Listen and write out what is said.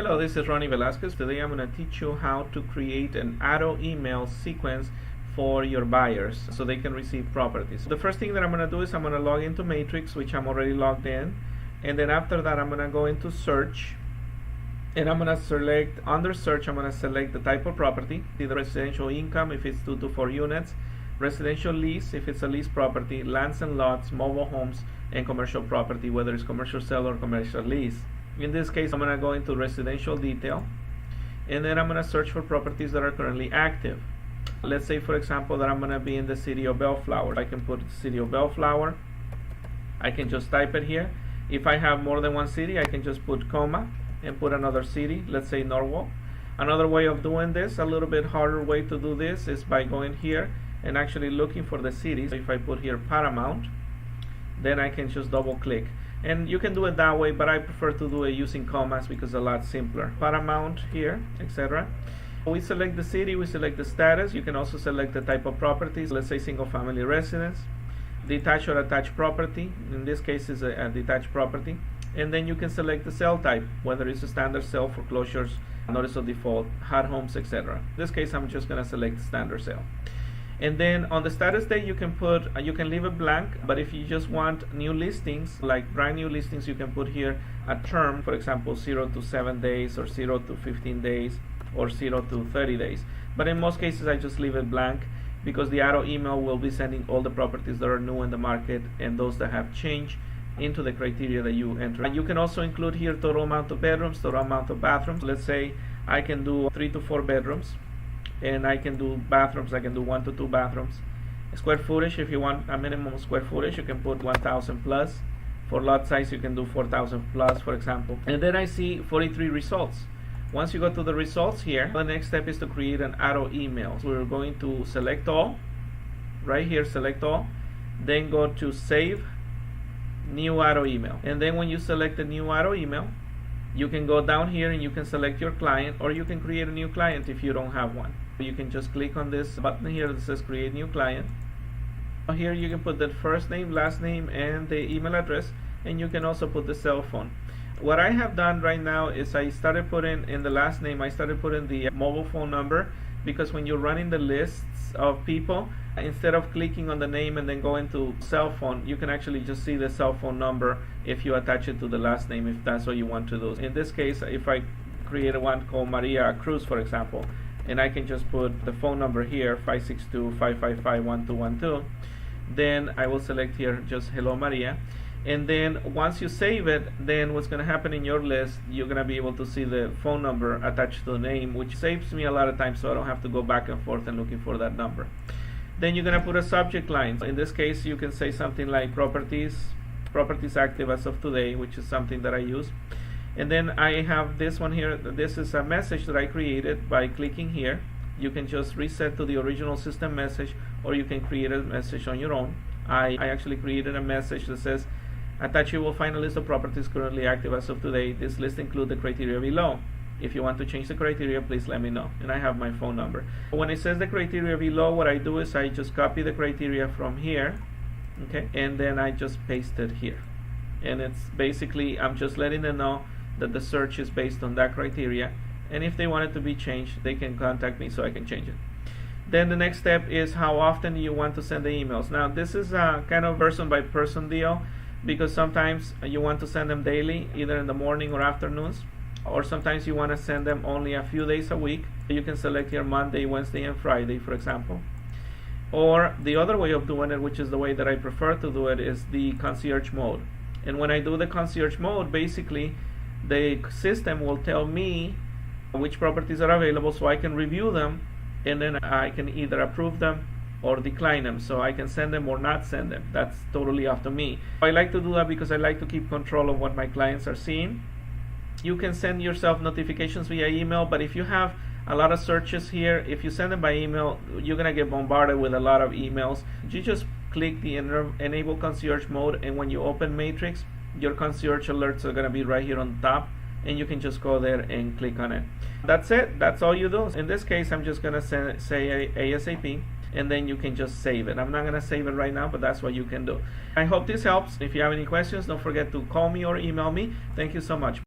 Hello, this is Ronnie Velasquez. Today I'm going to teach you how to create an auto email sequence for your buyers so they can receive properties. The first thing that I'm going to do is I'm going to log into Matrix, which I'm already logged in, and then after that I'm going to go into search, and I'm going to select, under search I'm going to select the type of property, either residential income if it's 2 to 4 units, residential lease if it's a lease property, lands and lots, mobile homes, and commercial property, whether it's commercial sale or commercial lease. In this case, I'm going to go into residential detail, and then I'm going to search for properties that are currently active. Let's say, for example, that I'm going to be in the city of Bellflower. I can put city of Bellflower. I can just type it here. If I have more than one city, I can just put comma and put another city, let's say Norwalk. Another way of doing this, a little bit harder way to do this, is by going here and actually looking for the cities. If I put here Paramount, then I can just double click. And you can do it that way, but I prefer to do it using commas because it's a lot simpler. Paramount here, etc. We select the city, we select the status. You can also select the type of properties. Let's say single family residence, detached or attached property. In this case is a detached property. And then you can select the sale type, whether it's a standard sale, foreclosures, notice of default, hot homes, etc. In this case I'm just going to select standard sale. And then on the status date you can put, you can leave it blank, but if you just want new listings, like brand new listings, you can put here a term, for example 0 to 7 days or 0 to 15 days or 0 to 30 days. But in most cases I just leave it blank because the auto email will be sending all the properties that are new in the market and those that have changed into the criteria that you enter. And you can also include here total amount of bedrooms, total amount of bathrooms. Let's say I can do 3 to 4 bedrooms. And I can do bathrooms, I can do 1 to 2 bathrooms. Square footage, if you want a minimum square footage, you can put 1,000 plus. For lot size, you can do 4,000 plus, for example. And then I see 43 results. Once you go to the results here, the next step is to create an auto email. So we're going to select all, right here, select all, then go to save, new auto email. And then when you select the new auto email, you can go down here and you can select your client, or you can create a new client if you don't have one. You can just click on this button here that says create new client. Here you can put the first name, last name, and the email address, and you can also put the cell phone. What I have done right now is I started putting in the last name, I started putting the mobile phone number, because when you're running the lists of people, instead of clicking on the name and then going to cell phone, you can actually just see the cell phone number if you attach it to the last name, if that's what you want to do. In this case, if I create one called Maria Cruz, for example, and I can just put the phone number here, 562-555-1212, then I will select here just hello Maria. And then once you save it, then what's going to happen in your list, you're going to be able to see the phone number attached to the name, which saves me a lot of time so I don't have to go back and forth and looking for that number. Then you're going to put a subject line. In this case, you can say something like properties active as of today, which is something that I use. And then I have this one here. This is a message that I created by clicking here. You can just reset to the original system message, or you can create a message on your own. I actually created a message that says, attached you will find a list of properties currently active as of today. This list includes the criteria below. If you want to change the criteria, please let me know. And I have my phone number. When it says the criteria below, what I do is I just copy the criteria from here, okay, and then I just paste it here. And it's basically, I'm just letting them know that the search is based on that criteria, and if they want it to be changed, they can contact me so I can change it. Then the next step is how often you want to send the emails. Now this is a kind of person by person deal, because sometimes you want to send them daily, either in the morning or afternoons, or sometimes you want to send them only a few days a week. You can select here Monday, Wednesday, and Friday, for example. Or the other way of doing it, which is the way that I prefer to do it, is the concierge mode. And when I do the concierge mode, basically the system will tell me which properties are available so I can review them, and then I can either approve them or decline them, so I can send them or not send them. That's totally up to me. I like to do that because I like to keep control of what my clients are seeing. You can send yourself notifications via email, but if you have a lot of searches here, if you send them by email, you're gonna get bombarded with a lot of emails. You just click the enable concierge mode, and when you open Matrix, your concierge alerts are gonna be right here on top, and you can just go there and click on it. That's it. That's all you do. In this case, I'm just gonna say ASAP, and then you can just save it. I'm not gonna save it right now, but that's what you can do. I hope this helps. If you have any questions, don't forget to call me or email me. Thank you so much.